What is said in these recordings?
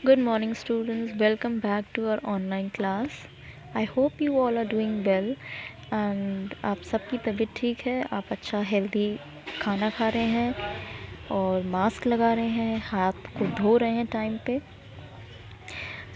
Good morning, students. Welcome back to our online class. I hope you all are doing well and आप सबकी तबीयत ठीक है, आप अच्छा हेल्दी खाना खा रहे हैं और मास्क लगा रहे हैं, हाथ को धो रहे हैं टाइम पे.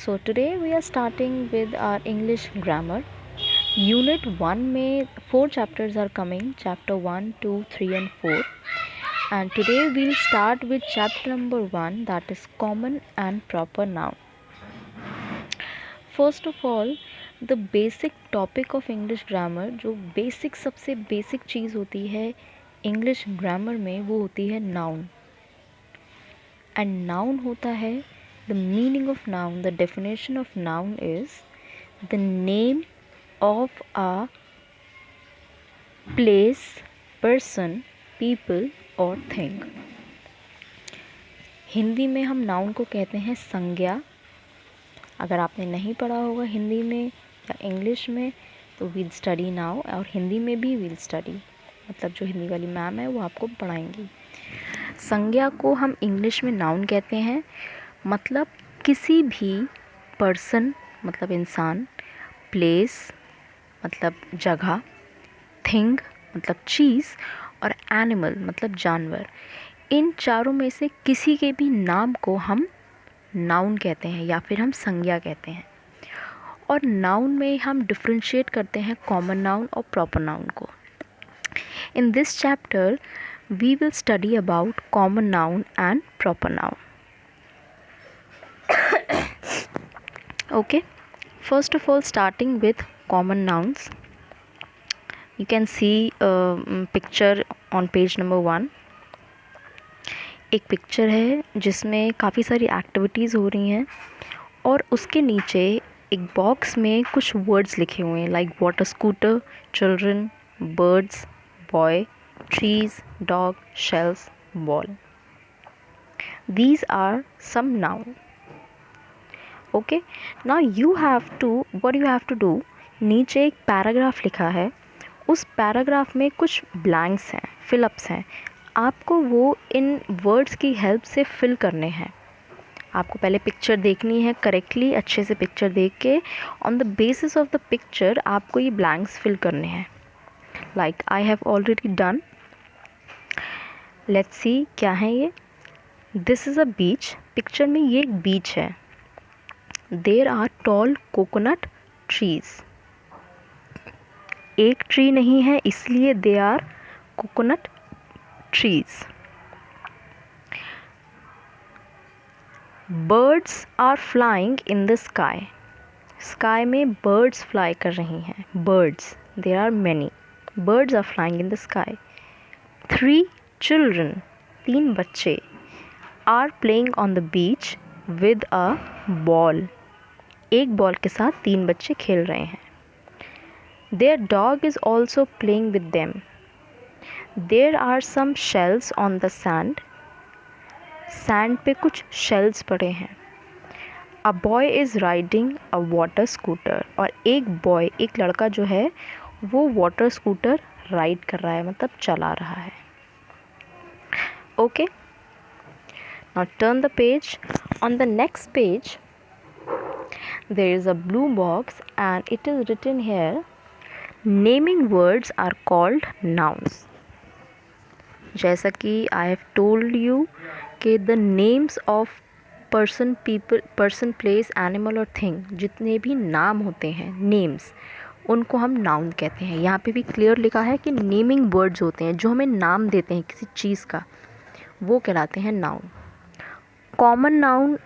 So today we are starting with our English grammar. Unit 1 में 4 chapters are coming, chapter 1, 2, 3 and 4. And today we'll start with chapter number 1, that is common and proper noun. First of all, the basic topic of English grammar, जो basic सबसे basic चीज़ होती है English grammar में, वो होती है noun. And noun होता है, the meaning of noun, the definition of noun is the name of a place, person, people or thing. Hindi में हम नाउन को कहते हैं संज्ञा. अगर आपने नहीं पढ़ा होगा हिंदी में या इंग्लिश में तो वील स्टडी नाउ, और हिंदी में भी वील स्टडी, मतलब जो हिंदी वाली मैम है वो आपको पढ़ाएंगी. संज्ञा को हम इंग्लिश में नाउन कहते हैं, मतलब किसी भी पर्सन मतलब इंसान, प्लेस मतलब जगह, थिंग मतलब चीज़ और एनिमल मतलब जानवर, इन चारों में से किसी के भी नाम को हम नाउन कहते हैं या फिर हम संज्ञा कहते हैं. और नाउन में हम डिफ्रेंशिएट करते हैं कॉमन नाउन और प्रॉपर नाउन को. In this chapter we will study about common noun and proper noun. Okay, first of all starting with common nouns. You can see picture on page number 1. एक picture है जिसमें काफ़ी सारी activities हो रही हैं और उसके नीचे एक बॉक्स में कुछ वर्ड्स लिखे हुए हैं, like water scooter, children, birds, boy, trees, dog, shells, ball. These are some noun. Okay, now what you have to do, नीचे एक पैराग्राफ लिखा है, उस पैराग्राफ में कुछ ब्लैंक्स हैं, फिलअप्स हैं, आपको वो इन वर्ड्स की हेल्प से फिल करने हैं. आपको पहले पिक्चर देखनी है करेक्टली, अच्छे से पिक्चर देख के on the basis of the picture आपको ये ब्लैंक्स फिल करने हैं. Like I have already done. Let's see क्या है ये. This is a beach. Picture में ये एक बीच है. There are tall coconut trees. एक ट्री नहीं है इसलिए they are coconut trees. Birds are flying in the sky. Sky में बर्ड्स फ्लाई कर रही हैं. Birds, there are many. Birds are flying in the sky. 3 children, 3 बच्चे, are playing on the beach with a ball. एक ball के साथ 3 बच्चे खेल रहे हैं. There dog is also playing with them. There are some shells on the sand. Sand पे कुछ शेल्स पड़े हैं. A boy is riding a water scooter. और एक लड़का जो है वो वाटर स्कूटर राइड कर रहा है, मतलब चला रहा है. Okay, now turn the page. On the next page there is a blue box and it is written here, naming words are called nouns. जैसा कि I have told you कि the names of person, people, person, place, animal और thing, जितने भी नाम होते हैं names, उनको हम नाउन कहते हैं. यहाँ पे भी क्लियर लिखा है कि नेमिंग वर्ड्स होते हैं जो हमें नाम देते हैं किसी चीज़ का, वो कहलाते हैं noun. Common noun,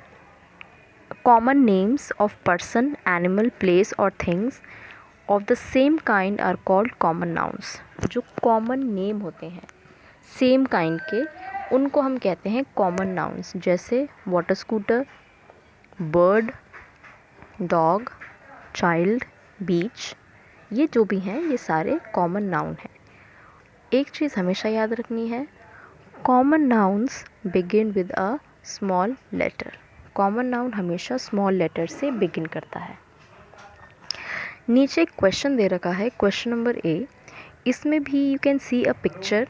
common names of person, animal, place or things of the same kind are called common nouns. जो common name होते हैं same kind के, उनको हम कहते हैं common nouns. जैसे water scooter, bird, dog, child, beach, ये जो भी हैं ये सारे common noun हैं. एक चीज़ हमेशा याद रखनी है, common nouns begin with a small letter. Common noun हमेशा स्मॉल लेटर से बिगिन करता है. नीचे एक क्वेश्चन दे रखा है, क्वेश्चन नंबर ए. इसमें भी you can see a picture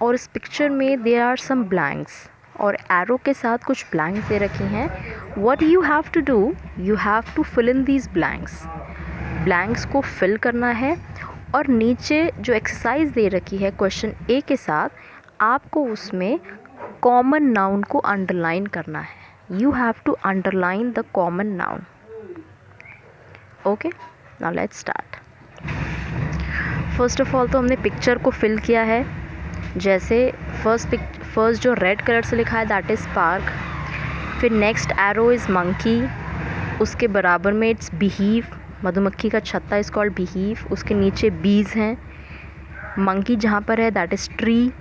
और इस पिक्चर में देयर आर सम ब्लैंक्स और एरो के साथ कुछ ब्लैंक्स दे रखी हैं. What you have to do, you have to fill in these blanks को फिल करना है. और नीचे जो एक्सरसाइज दे रखी है क्वेश्चन ए के साथ, आपको उसमें कॉमन नाउन को अंडरलाइन करना है. You have to underline the common noun. Okay, now let's start. First of all तो हमने पिक्चर को फिल किया है. जैसे फर्स्ट जो रेड कलर से लिखा है दैट इज़ पार्क. फिर नेक्स्ट एरो इज़ मंकी. उसके बराबर में इट्स बिहीव. मधुमक्खी का छत्ता इज़ कॉल्ड बिहीव. उसके नीचे बीज हैं. मंकी जहाँ पर है दैट इज़ ट्री.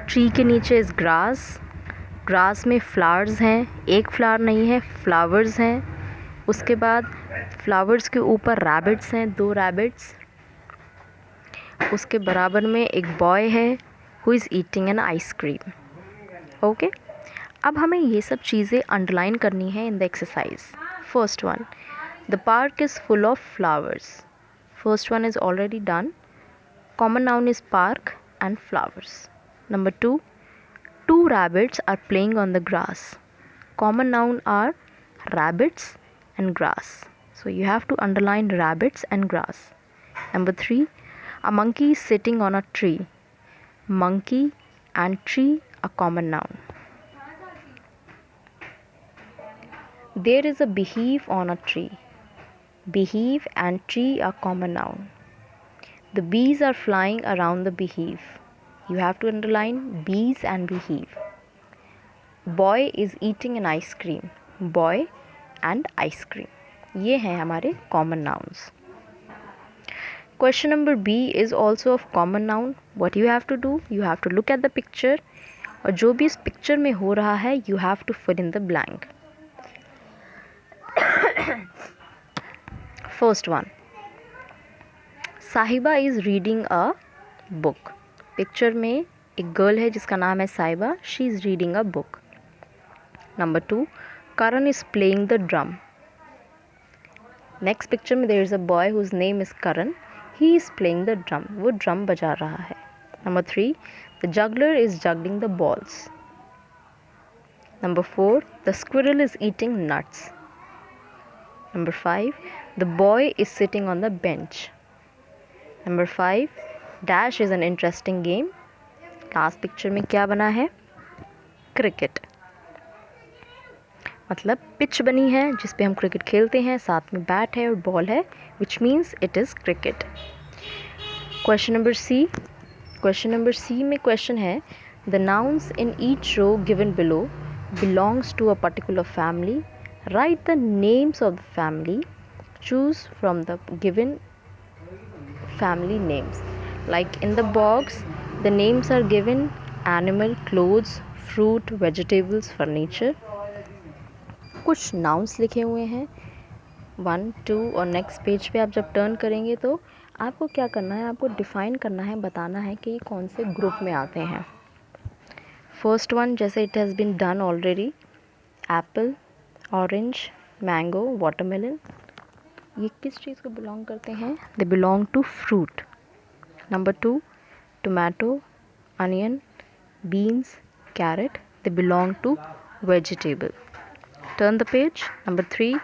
ट्री के नीचे इज़ ग्रास. ग्रास में फ्लावर्स हैं. एक फ्लावर नहीं है, फ्लावर्स हैं. उसके बाद फ्लावर्स के ऊपर रैबिट्स हैं, 2 रैबिट्स. उसके बराबर में एक बॉय है who is eating an ice cream. Okay, अब हमें ये सब चीज़ें अंडरलाइन करनी है in the exercise. First one, the park is full of flowers. First one is already done. Common noun is park and flowers. Number 2, 2 rabbits are playing on the grass. Common noun are rabbits and grass. So you have to underline rabbits and grass. Number 3, a monkey is sitting on a tree. Monkey and tree are common noun. There is a beehive on a tree. Beehive and tree are common noun. The bees are flying around the beehive. You have to underline bees and beehive. Boy is eating an ice cream. Boy and ice cream. ये हैं हमारे common nouns. Question number B is also of common noun. What you have to do? You have to look at the picture. और जो भी इस picture में हो रहा है you have to fill in the blank. First one, Sahiba is reading a book. Picture में एक गर्ल है जिसका नाम है Sahiba. She is reading a book. Number 2, Karan is playing the drum. Next picture में there is a boy whose name is Karan. He is playing the drum. वो drum बजा रहा है. Number 3, the juggler is juggling the balls. Number 4, the squirrel is eating nuts. Number 5, the boy is sitting on the bench. Number 5, dash is an interesting game. Last picture में क्या बना है? Cricket. मतलब pitch बनी है जिस पे हम क्रिकेट खेलते हैं. साथ में बैट है और बॉल है, which means it is cricket. Question number C. Question number C में क्वेश्चन है, the nouns in each row given below belongs to a particular family. Write the names of the family. Choose from the given family names. Like in the box, the names are given: animal, clothes, fruit, vegetables, furniture. कुछ nouns लिखे हुए हैं 1, 2 और next page पे आप जब turn करेंगे तो आपको क्या करना है, आपको डिफ़ाइन करना है, बताना है कि ये कौन से ग्रुप में आते हैं. फर्स्ट वन, जैसे it has been done already, apple, orange, mango, watermelon. ये किस चीज़ को बिलोंग करते हैं? They belong to fruit. Number 2, tomato, onion, beans, carrot. They belong to vegetable. Turn the page. Number 3,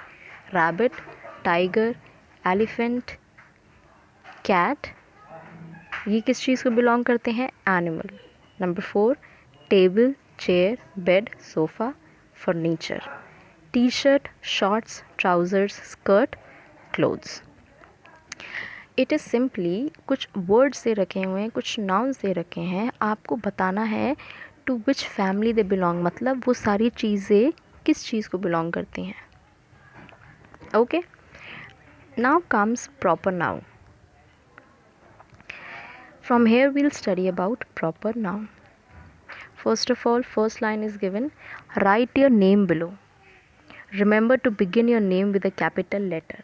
rabbit, tiger, elephant, cat. ये किस चीज़ को बिलोंग करते हैं? Animal. Number 4, table, chair, bed, sofa, furniture. T shirt, shorts, trousers, skirt, clothes. It is simply कुछ words दे रखे हुए हैं, कुछ नाउन्स दे रखे हैं. आपको बताना है to which family they belong, मतलब वो सारी चीज़ें किस चीज़ को बिलोंग करती हैं. Okay, now comes proper noun. From here we'll study about proper noun. First of all, first line is given, write your name below. Remember to begin your name with a capital letter.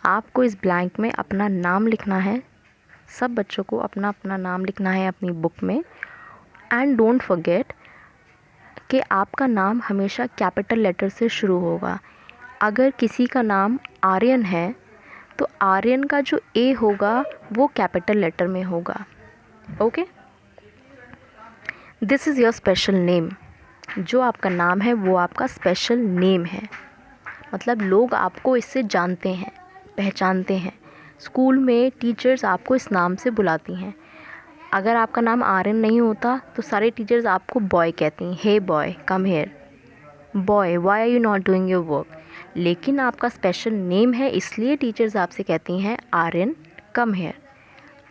आपको इस blank में अपना नाम लिखना है. सब बच्चों को अपना अपना नाम लिखना है अपनी बुक में. एंड डोंट फॉरगेट कि आपका नाम हमेशा कैपिटल लेटर से शुरू होगा. अगर किसी का नाम आर्यन है तो आर्यन का जो ए होगा वो कैपिटल लेटर में होगा. Okay, this is your special name. जो आपका नाम है वो आपका स्पेशल नेम है, मतलब लोग आपको इससे जानते हैं, पहचानते हैं। स्कूल में टीचर्स आपको इस नाम से बुलाती हैं। अगर आपका नाम आर्यन नहीं होता तो सारे टीचर्स आपको बॉय कहती हैं, hey boy come here, boy why are you not doing your work. लेकिन आपका स्पेशल नेम है इसलिए टीचर्स आपसे कहती हैं Aryan come here,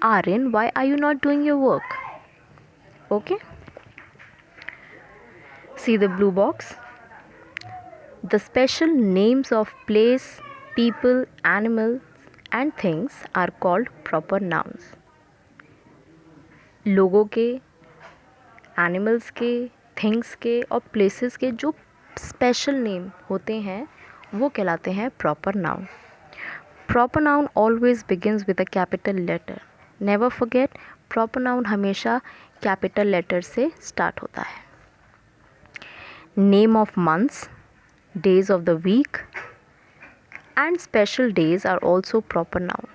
Aryan why are you not doing your work. Okay, see the blue box. The special names of place, people, animals and things are called proper nouns. लोगों के, animals के, things के और प्लेसेस के जो स्पेशल नेम होते हैं वो कहलाते हैं proper noun. Proper noun always begins with a capital letter. Never forget, proper noun हमेशा कैपिटल लेटर से स्टार्ट होता है। Name of months, days of the week and special days are also proper noun.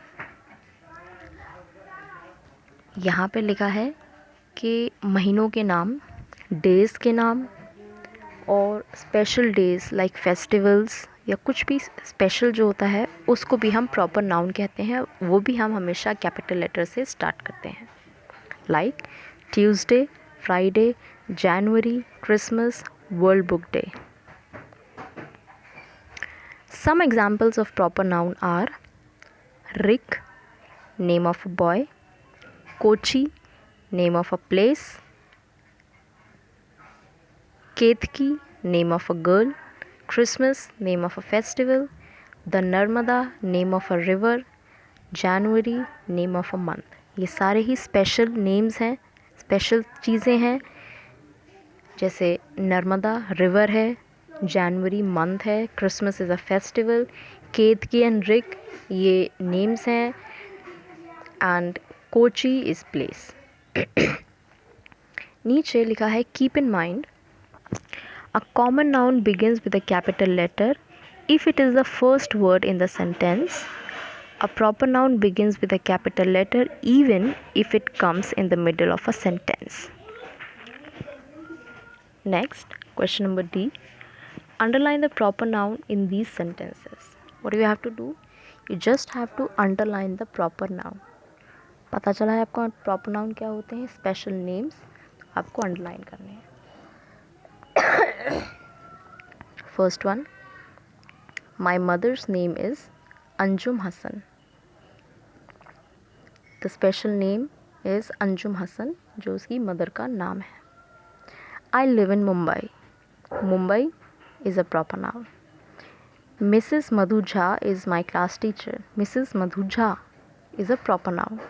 यहाँ पे लिखा है कि महीनों के नाम, डेज़ के नाम और स्पेशल डेज़ लाइक फेस्टिवल्स या कुछ भी स्पेशल जो होता है उसको भी हम प्रॉपर नाउन कहते हैं। वो भी हम हमेशा कैपिटल लेटर से स्टार्ट करते हैं, like Tuesday, Friday, January, Christmas, world book day. Some examples of proper noun are Rick, name of a boy, Kochi, name of a place, Ketki, name of a girl, Christmas, name of a festival, the Narmada, name of a river, January, name of a month। ये सारे ही special names हैं, special चीज़ें हैं। जैसे Narmada river है, जनवरी month है, Christmas is a festival, Ketaki and Rick ये नेम्स हैं एंड कोची इज़ प्लेस। नीचे लिखा है keep in mind, a common noun begins with a capital letter if it is the first word in the sentence. A proper noun begins with a capital letter even if it comes in the middle of a sentence. Next, question number D. Underline the proper noun in these sentences. What do you have to do? You just have to underline the proper noun. पता चला है आपको proper noun क्या होते हैं, special names आपको underline करने हैं। First one, my mother's name is Anjum Hasan. The special name is Anjum Hasan, जो उसकी मदर का नाम है। I live in Mumbai. Mumbai is a proper noun. Mrs. Madhu Jha is my class teacher. Mrs. Madhu Jha is a proper noun.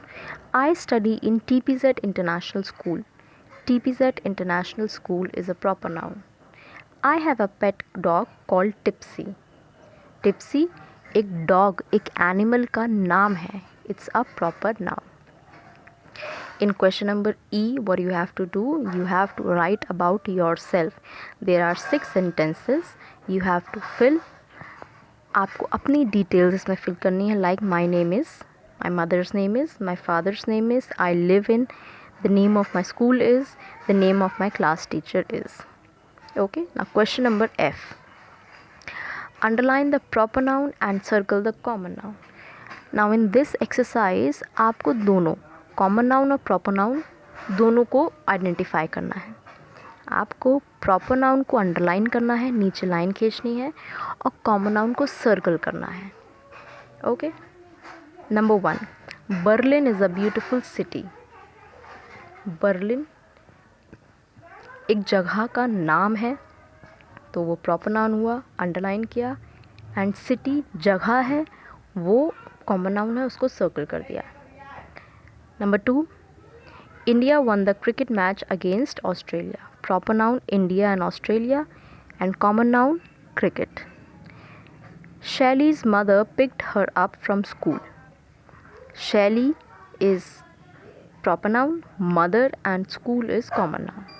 I study in TPZ International School. TPZ International School is a proper noun. I have a pet dog called Tipsy. Tipsy एक dog, एक animal का नाम है. It's a proper noun. In question number E, what you have to do? You have to write about yourself. There are 6 sentences. You have to fill. आपको अपनी details इसमें fill करनी है, like my name is, my mother's name is, my father's name is, I live in, the name of my school is, the name of my class teacher is. Okay, now question number F. Underline the proper noun and circle the common noun. Now in this exercise आपको दोनों common noun और proper noun दोनों को identify करना है। आपको proper noun को underline करना है, नीचे लाइन खींचनी है और कॉमन नाउन को सर्कल करना है। Okay, number 1, Berlin is a beautiful city. Berlin एक जगह का नाम है तो वो प्रॉपर नाउन हुआ, अंडरलाइन किया। एंड सिटी जगह है, वो कॉमन नाउन है, उसको सर्कल कर दिया। Number 2, India won the cricket match against Australia. Proper noun India and Australia and common noun cricket. Shelley's mother picked her up from school. Shelley is proper noun, mother and school is common noun.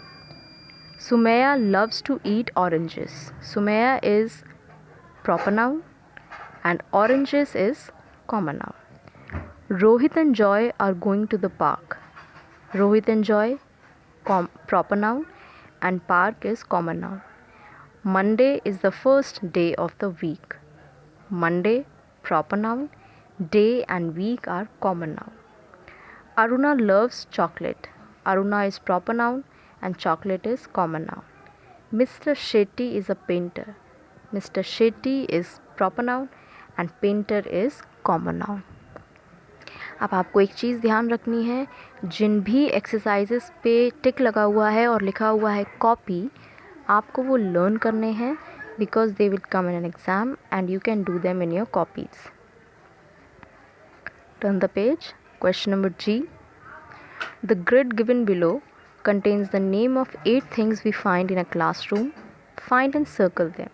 Sumaya loves to eat oranges. Sumaya is proper noun and oranges is common noun. Rohit and Joy are going to the park. Rohit and Joy, proper noun and park is common noun. Monday is the first day of the week. Monday, proper noun. Day and week are common noun. Aruna loves chocolate. Aruna is proper noun and chocolate is common noun. Mr. Shetty is a painter. Mr. Shetty is proper noun and painter is common noun. अब आपको एक चीज़ ध्यान रखनी है, जिन भी exercises पे टिक लगा हुआ है और लिखा हुआ है कॉपी, आपको वो लर्न करने हैं because they will come in an exam and you can do them in your copies. Turn the page. Question number G. The grid given below contains the name of 8 things we find in a classroom. Find and circle them.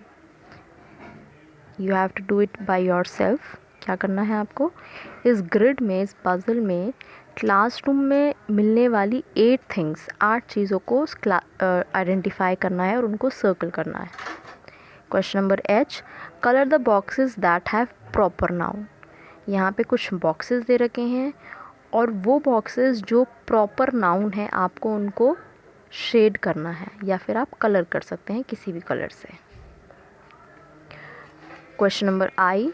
You have to do it by yourself. क्या करना है आपको? इस grid में, इस puzzle में classroom में मिलने वाली 8 थिंग्स, 8 चीज़ों को आइडेंटिफाई करना है और उनको सर्कल करना है. Question number H. Colour the boxes that have proper noun. यहाँ पे कुछ बॉक्सेस दे रखे हैं और वो बॉक्सेस जो प्रॉपर नाउन है आपको उनको शेड करना है या फिर आप कलर कर सकते हैं किसी भी कलर से. Question number I.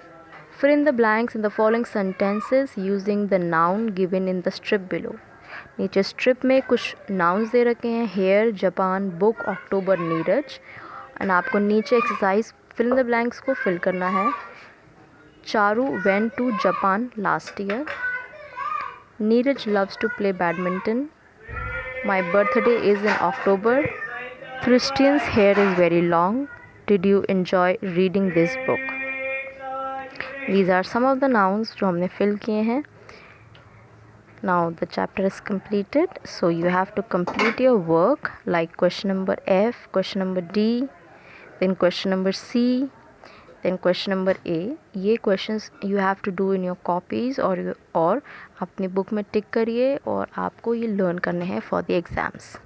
Fill in the blanks in the following sentences using the noun given in the strip below. नीचे स्ट्रिप में कुछ नाउन्स दे रखे हैं, hair, Japan, book, October, Neeraj. And आपको नीचे exercise fill in the blanks को fill करना है. Charu went to Japan last year. Neeraj loves to play badminton. My birthday is in October. Christian's hair is very long. Did you enjoy reading this book? These are some of the nouns जो हमने fill किए हैं. Now the chapter is completed. So you have to complete your work like question number F, question number D, then question number C, then question number A. ये questions you have to do in your copies और अपनी book में टिक करिए और आपको ये learn करने हैं for the exams.